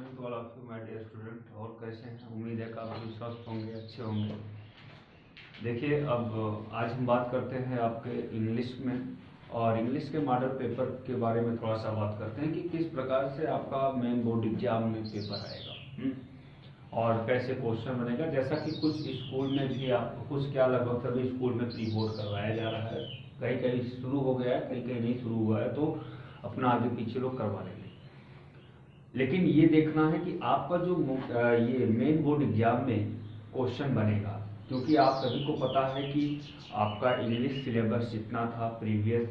To all of you my dear student. और कैसे हैं? उम्मीद है कि आप भी स्वस्थ होंगे, अच्छे होंगे। देखिए, अब आज हम बात करते हैं आपके इंग्लिश में, और इंग्लिश के मॉडल पेपर के बारे में थोड़ा सा बात करते हैं कि किस प्रकार से आपका मेन बोर्ड एग्जाम में पेपर आएगा और कैसे क्वेश्चन बनेगा। जैसा कि कुछ स्कूल में भी आपको, कुछ क्या लगभग सभी स्कूल में प्री बोर्ड करवाया जा रहा है, कहीं कहीं शुरू हो गया है, कहीं कहीं नहीं शुरू हुआ है, तो अपना आगे पीछे लोग करवा लेंगे। लेकिन ये देखना है कि आपका जो ये मेन बोर्ड एग्जाम में क्वेश्चन बनेगा, क्योंकि आप सभी को पता है कि आपका इंग्लिश सिलेबस जितना था प्रीवियस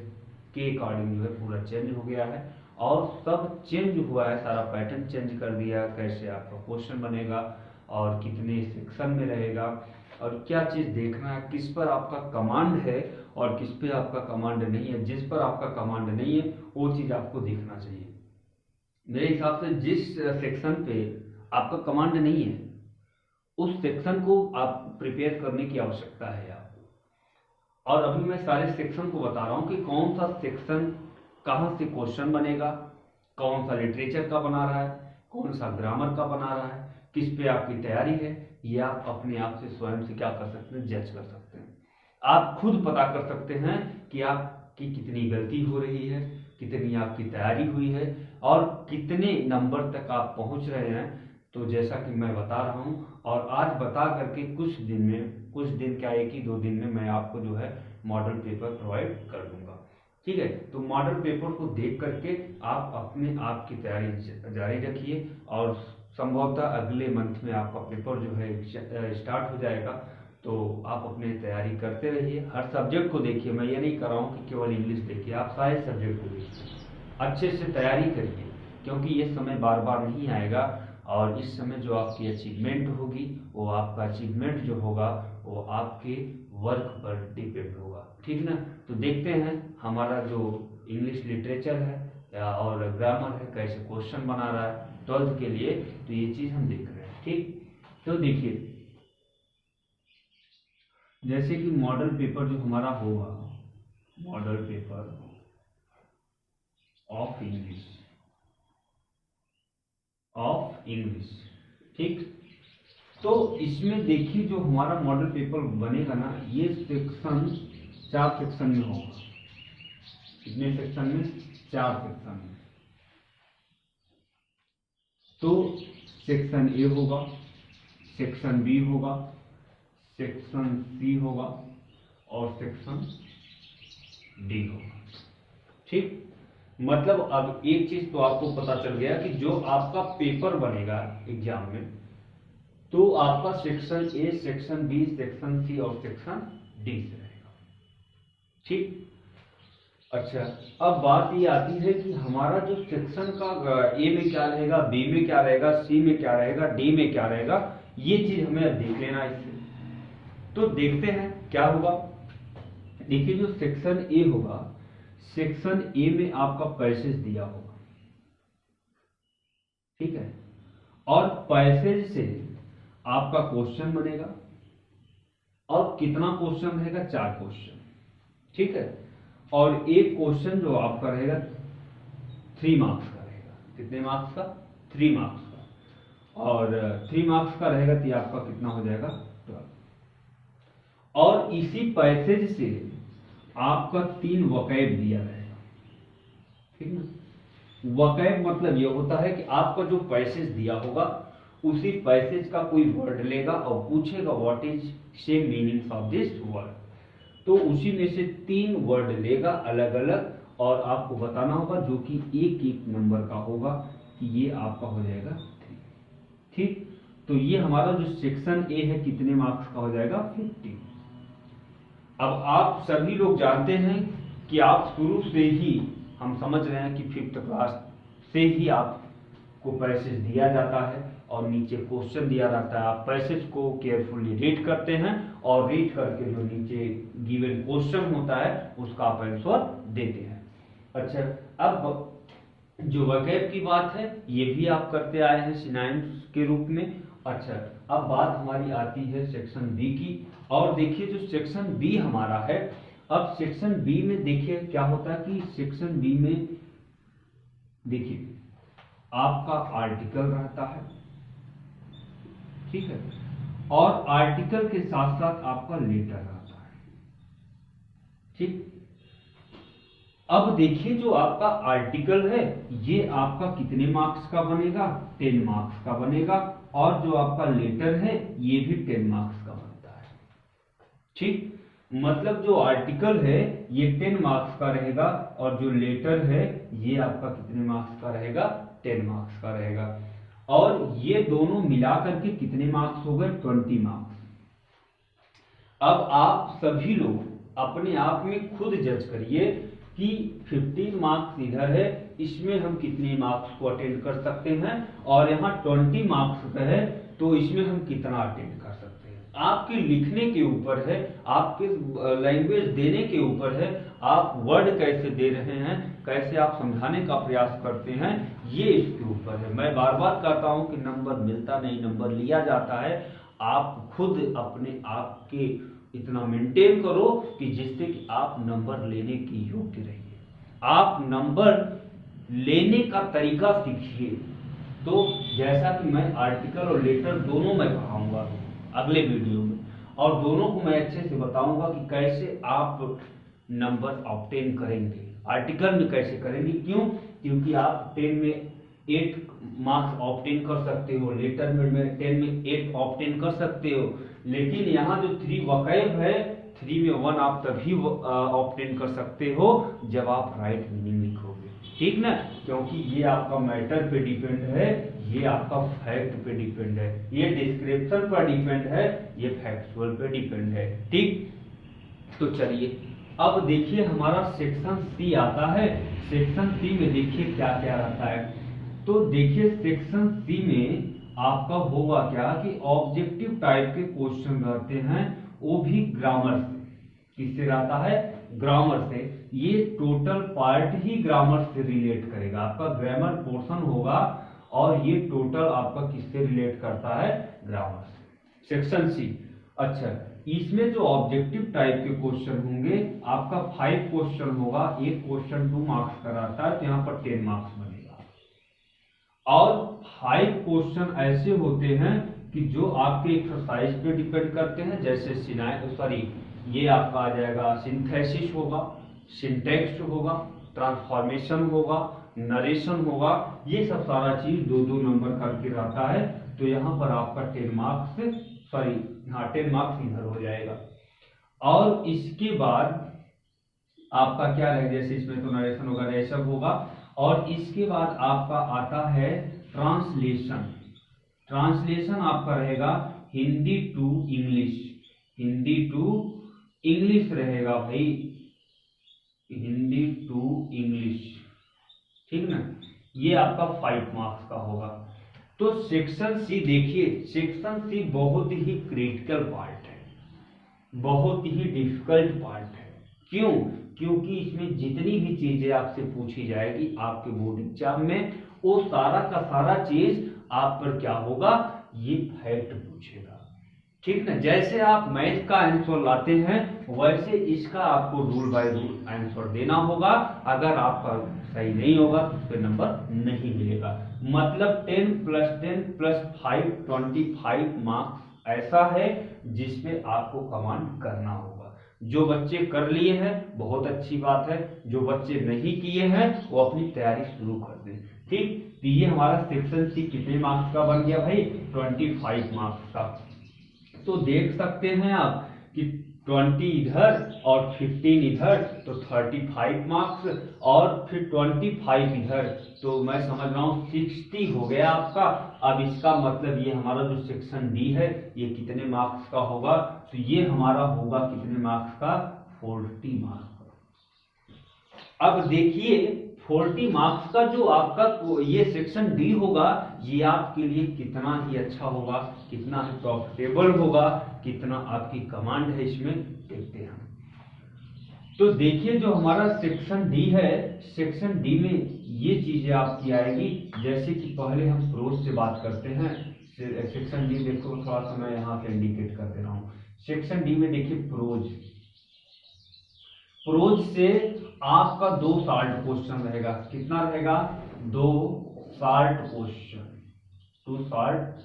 के अकॉर्डिंग जो है पूरा चेंज हो गया है, और सब चेंज हुआ है, सारा पैटर्न चेंज कर दिया। कैसे आपका क्वेश्चन बनेगा और कितने सेक्शन में रहेगा, और क्या चीज़ देखना है, किस पर आपका कमांड है और किस पे आपका कमांड नहीं है। जिस पर आपका कमांड नहीं है वो चीज़ आपको देखना चाहिए। मेरे हिसाब से जिस सेक्शन पे आपका कमांड नहीं है उस सेक्शन को आप प्रिपेयर करने की आवश्यकता है आपको। और अभी मैं सारे सेक्शन को बता रहा हूं कि कौन सा सेक्शन कहां से क्वेश्चन बनेगा, कौन सा लिटरेचर का बना रहा है, कौन सा ग्रामर का बना रहा है, किस पे आपकी तैयारी है। ये आप अपने आप से स्वयं से क्या कर सकते हैं, जज कर सकते हैं। आप खुद पता कर सकते हैं कि आपकी कितनी गलती हो रही है, कितनी आपकी तैयारी हुई है और कितने नंबर तक आप पहुंच रहे हैं। तो जैसा कि मैं बता रहा हूं, और आज बता करके कुछ दिन में, कुछ दिन क्या, 1 ही 2 दिन में मैं आपको जो है मॉडल पेपर प्रोवाइड कर दूंगा। ठीक है, तो मॉडल पेपर को देख करके आप अपने आप की तैयारी जारी रखिए, और संभवतः अगले मंथ में आपका पेपर जो है स्टार्ट हो जाएगा। तो आप अपनी तैयारी करते रहिए, हर सब्जेक्ट को देखिए। मैं ये नहीं कर रहा हूँ कि केवल इंग्लिश देखिए, आप सारे सब्जेक्ट को देखिए, अच्छे से तैयारी करिए, क्योंकि ये समय बार बार नहीं आएगा। और इस समय जो आपकी अचीवमेंट होगी, वो आपका अचीवमेंट जो होगा वो आपके वर्क पर डिपेंड होगा। ठीक ना? तो देखते हैं हमारा जो इंग्लिश लिटरेचर है और ग्रामर है कैसे क्वेश्चन बना रहा है 12th के लिए। तो ये चीज हम देख रहे हैं। ठीक, तो देखिए, जैसे कि मॉडल पेपर जो हमारा होगा, मॉडल पेपर ऑफ इंग्लिश, ठीक। तो इसमें देखिए, जो हमारा मॉडल पेपर बनेगा ना, ये सेक्शन 4 सेक्शन में होगा। कितने सेक्शन में? 4 सेक्शन में। तो सेक्शन ए होगा, सेक्शन बी होगा, सेक्शन सी होगा और सेक्शन डी होगा। ठीक, मतलब अब एक चीज तो आपको पता चल गया कि जो आपका पेपर बनेगा एग्जाम में, तो आपका section A, section B, section C और सेक्शन डी से रहेगा। ठीक, अच्छा, अब बात ये आती है कि हमारा जो सेक्शन का ए में क्या रहेगा, बी में क्या रहेगा, सी में क्या रहेगा, डी में क्या रहेगा, ये चीज हमें अब देख लेना है इससे। तो देखते हैं क्या होगा। देखिए, जो सेक्शन ए होगा, सेक्शन ए में आपका पैसेज दिया होगा, ठीक है, और पैसेज से आपका क्वेश्चन बनेगा। और कितना क्वेश्चन रहेगा? 4 क्वेश्चन, ठीक है। और एक क्वेश्चन जो आपका रहेगा 3 मार्क्स का रहेगा। कितने मार्क्स का? 3 मार्क्स का। और 3 मार्क्स का रहेगा तो आपका कितना हो जाएगा? 12। और इसी पैसेज से आपका 3 वकैब दिया रहेगा, ठीक ना। वकैब मतलब यह होता है कि आपका जो पैसेज दिया होगा उसी पैसेज का कोई वर्ड लेगा और पूछेगा what is same meanings of this word. तो उसी में से 3 वर्ड लेगा अलग अलग, और आपको बताना होगा, जो कि एक एक नंबर का होगा, कि ये आपका हो जाएगा 3। ठीक, तो ये हमारा जो सेक्शन ए है कितने मार्क्स का हो जाएगा? 50। अब आप सभी लोग जानते हैं कि आप शुरू से ही, हम समझ रहे हैं कि 5th क्लास से ही आपको पैसेज दिया जाता है और नीचे क्वेश्चन दिया जाता है। आप पैसेज को केयरफुली रीड करते हैं और रीड करके जो नीचे गिवन क्वेश्चन होता है उसका आप आंसर देते हैं। अच्छा, अब जो वकैब की बात है ये भी आप करते आए हैं सिनोनिम्स के रूप में। अच्छा, अब बात हमारी आती है सेक्शन बी की। और देखिए, जो सेक्शन बी हमारा है, अब सेक्शन बी में देखिए क्या होता है कि सेक्शन बी में देखिए आपका आर्टिकल रहता है, ठीक है, और आर्टिकल के साथ साथ आपका लेटर रहता है, ठीक। अब देखिए जो आपका आर्टिकल है ये आपका कितने मार्क्स का बनेगा, 10 मार्क्स का बनेगा, और जो आपका लेटर है ये भी 10 मार्क्स का बनता है, ठीक। मतलब जो आर्टिकल है ये 10 मार्क्स का रहेगा, और जो लेटर है ये आपका कितने मार्क्स का रहेगा, 10 मार्क्स का रहेगा, और ये दोनों मिलाकर के कितने मार्क्स हो गए, 20 मार्क्स। अब आप सभी लोग अपने आप में खुद जज करिए कि 15 मार्क्स इधर है, इसमें हम कितने मार्क्स को अटेंड कर सकते हैं, और यहाँ 20 मार्क्स का है तो इसमें हम कितना अटेंड कर सकते हैं। आपके लिखने के ऊपर है, आपके लैंग्वेज देने के ऊपर है, आप वर्ड कैसे दे रहे हैं, कैसे आप समझाने का प्रयास करते हैं, ये इसके ऊपर है। मैं बार बार कहता हूं कि नंबर मिलता नहीं, नंबर लिया जाता है। आप खुद अपने आप के इतना मेंटेन करो कि जिससे कि आप नंबर लेने की योग्य रहिए। आप नंबर लेने का तरीका सीखिए। तो जैसा कि मैं आर्टिकल और लेटर दोनों मैं पढ़ाऊंगा अगले वीडियो में, और दोनों को मैं अच्छे से बताऊंगा कि कैसे आप नंबर ऑब्टेन करेंगे। आर्टिकल में कैसे करेंगे, क्यों, क्योंकि आप 10 में 8 मार्क्स ऑब्टेन कर सकते हो, लेटर में 10 में 8 ऑब्टेन कर सकते हो, लेकिन यहाँ जो 3 वकैब है, 3 में 1 आप तभी ऑब्टेन कर सकते हो जब आप राइट मीनिंग लिखोगे, ठीक ना, क्योंकि ये आपका मैटर पे डिपेंड है, ये आपका फैक्ट पे डिपेंड है, ये डिस्क्रिप्शन पर डिपेंड है, ये फैक्चुअल पे डिपेंड है, ठीक। तो चलिए अब देखिए हमारा सेक्शन सी आता है। सेक्शन सी में देखिए क्या क्या रहता है। तो देखिए सेक्शन सी में आपका होगा क्या कि ऑब्जेक्टिव टाइप के क्वेश्चन रहते हैं, वो भी ग्रामर से। किससे रहता है, ग्रामर से। ये टोटल पार्ट ही ग्रामर से रिलेट करेगा, आपका ग्रामर पोर्शन होगा, और ये टोटल आपका किससे रिलेट करता है, ग्रामर से। Section C. अच्छा, इसमें जो ऑब्जेक्टिव टाइप के क्वेश्चन होंगे आपका 5 क्वेश्चन होगा, एक क्वेश्चन 2 मार्क्स का रहता है, तो यहाँ पर 10 मार्क्स बनेगा। और 5 क्वेश्चन ऐसे होते हैं कि जो आपके एक्सरसाइज पे डिपेंड करते हैं, जैसे ये आपका आ जाएगा सिंथेसिस होगा, सिंटेक्स्ट होगा, ट्रांसफॉर्मेशन होगा, नरेशन होगा, ये सब सारा चीज 2-2 नंबर करके रहता है। तो यहाँ पर आपका 10 मार्क्स 10 मार्क्स इधर हो जाएगा। और इसके बाद आपका क्या रहेगा, जैसे इसमें तो नरेशन होगा, ये सब होगा, और इसके बाद आपका आता है ट्रांसलेशन। ट्रांसलेशन आपका रहेगा Hindi to English, Hindi to English रहेगा भाई, हिंदी टू इंग्लिश, ठीक ना, ये आपका 5 मार्क्स का होगा। तो सेक्शन सी देखिए, सेक्शन सी बहुत ही क्रिटिकल पार्ट है, बहुत ही डिफिकल्ट पार्ट है। क्यों, क्योंकि इसमें जितनी भी चीजें आपसे पूछी जाएगी आपके बोर्ड एग्जाम में, वो सारा का सारा चीज आप पर क्या होगा, ये फैक्ट पूछेगा, ठीक ना। जैसे आप मैथ का आंसर लाते हैं वैसे इसका आपको रूल बाय रूल आंसर देना होगा। अगर आपका सही नहीं होगा तो उस पर नंबर नहीं मिलेगा। मतलब 10 + 10 + 5 25 मार्क्स ऐसा है जिसमें आपको कमांड करना होगा। जो बच्चे कर लिए हैं बहुत अच्छी बात है, जो बच्चे नहीं किए हैं वो अपनी तैयारी शुरू कर दें, ठीक। तो ये हमारा सेक्शन सी कितने मार्क्स का बन गया भाई, 25 मार्क्स का। तो देख सकते हैं आप कि 20 इधर और 15 इधर, तो 35 मार्क्स, और फिर 25 इधर, तो मैं समझ रहा हूँ 60 हो गया आपका। अब इसका मतलब ये हमारा जो सेक्शन डी है ये कितने मार्क्स का होगा, तो ये हमारा होगा कितने मार्क्स का, 40 मार्क्स का। अब देखिए 40 मार्क्स का जो आपका ये सेक्शन डी होगा, ये आपके लिए कितना ही अच्छा होगा, कितना ही प्रॉफिटेबल होगा, कितना आपकी कमांड है इसमें, देखते हैं। तो देखिए जो हमारा सेक्शन डी है, सेक्शन डी में ये चीजें आपकी आएगी। जैसे कि पहले हम प्रोज से बात करते हैं। सेक्शन डी देखो, थोड़ा सा मैं यहाँ पे इंडिकेट कर दे रहा हूँ। सेक्शन डी में देखिए प्रोज, प्रोज से आपका 2 सॉल्व क्वेश्चन रहेगा। कितना रहेगा, 2 शॉर्ट क्वेश्चन, टू शॉर्ट,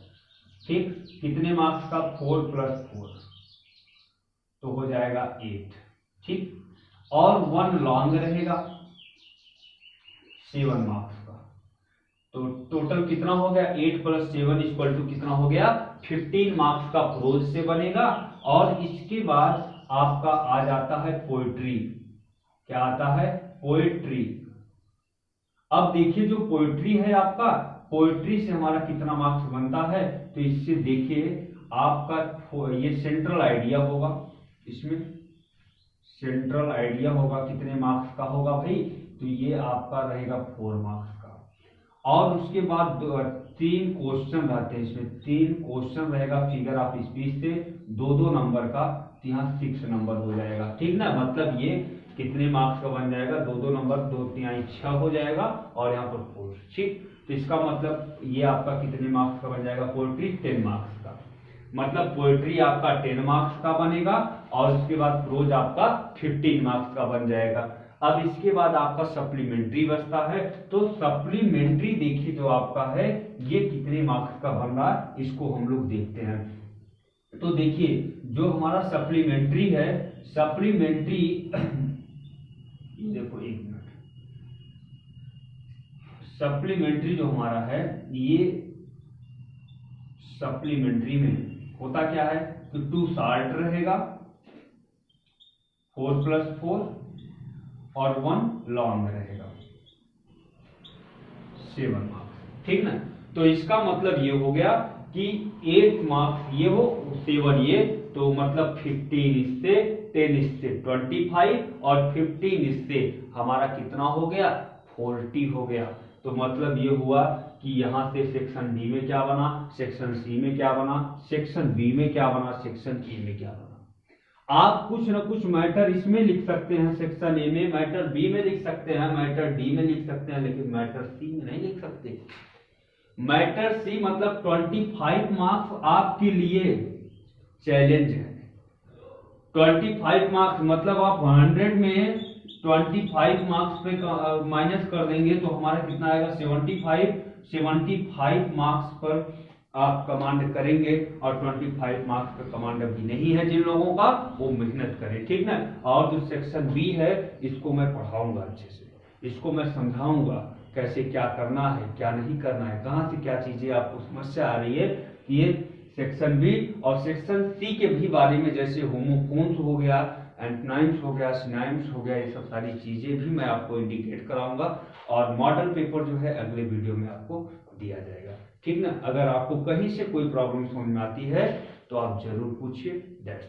ठीक, कितने मार्क्स का, 4 + 4 तो हो जाएगा 8, ठीक, और 1 लॉन्ग रहेगा 7 मार्क्स का, तो टोटल कितना हो गया, 8 + 7 = कितना हो गया, 15 मार्क्स का प्रोज से बनेगा। और इसके बाद आपका आ जाता है पोएट्री, क्या आता है, पोएट्री। अब देखिए जो पोएट्री है आपका, पोएट्री से हमारा कितना मार्क्स बनता है, तो इससे देखिए आपका ये सेंट्रल आइडिया होगा, इसमें सेंट्रल आइडिया होगा, कितने मार्क्स का होगा भाई, तो ये आपका रहेगा 4 मार्क्स का। और उसके बाद 3 क्वेश्चन रहते हैं इसमें, 3 क्वेश्चन रहेगा फिगर ऑफ स्पीच से 2-2 नंबर का, तो यहाँ 6 नंबर हो जाएगा, ठीक ना, मतलब ये कितने मार्क्स का बन जाएगा, 2-2 नंबर, 2 × 6 हो जाएगा, और यहाँ पर 4, ठीक, तो इसका मतलब ये आपका कितने मार्क्स का बन जाएगा, पोएट्री 10 मार्क्स का, मतलब पोएट्री आपका 10 मार्क्स का बनेगा, और उसके बाद प्रोज आपका 15 मार्क्स का बन जाएगा। अब इसके बाद आपका सप्लीमेंट्री बचता है, तो सप्लीमेंट्री देखिए जो आपका है ये कितने मार्क्स का बन रहा है, इसको हम लोग देखते हैं। तो देखिए जो हमारा सप्लीमेंट्री है, सप्लीमेंट्री देखो 1 मिनट, सप्लीमेंट्री जो हमारा है, ये सप्लीमेंट्री में होता क्या है, तो 2 शॉर्ट रहेगा, 4 + 4 और 1 लॉन्ग रहेगा, 7 मार्क्स, ठीक ना। तो इसका मतलब ये हो गया कि 8 मार्क्स ये हो, 7 ये, तो मतलब 15 इससे, 10 इससे 25, और 15 इससे हमारा कितना हो गया, 40 हो गया। तो मतलब ये हुआ कि यहां से सेक्शन डी में क्या बना, सेक्शन सी में क्या बना, सेक्शन बी में क्या बना, सेक्शन ए में क्या बना। आप कुछ न कुछ मैटर इसमें लिख सकते हैं, सेक्शन ए में, मैटर बी में लिख सकते हैं, मैटर डी में लिख सकते हैं, लेकिन मैटर सी में नहीं लिख सकते। मैटर सी मतलब 25 मार्क्स आपके लिए चैलेंज है। 25 मार्क्स मतलब आप 100 में 25 मार्क्स पे माइनस कर देंगे तो हमारा कितना आएगा, 75 मार्क्स पर आप कमांड करेंगे, और 25 मार्क्स का कमांड अभी नहीं है जिन लोगों का, वो मेहनत करें, ठीक ना। और जो सेक्शन बी है इसको मैं पढ़ाऊंगा अच्छे से, इसको मैं समझाऊंगा कैसे क्या करना है, क्या नहीं करना है, कहाँ से क्या चीजें आपको समस्या आ रही है, कि ये सेक्शन बी और सेक्शन सी के भी बारे में, जैसे होमोफोन्स हो गया, एंटोनिम्स हो गया, सिनोनिम्स हो गया, ये सब सारी चीजें भी मैं आपको इंडिकेट कराऊंगा, और मॉडल पेपर जो है अगले वीडियो में आपको दिया जाएगा, ठीक ना। अगर आपको कहीं से कोई प्रॉब्लम समझ में आती है तो आप जरूर पूछिए। दैट्स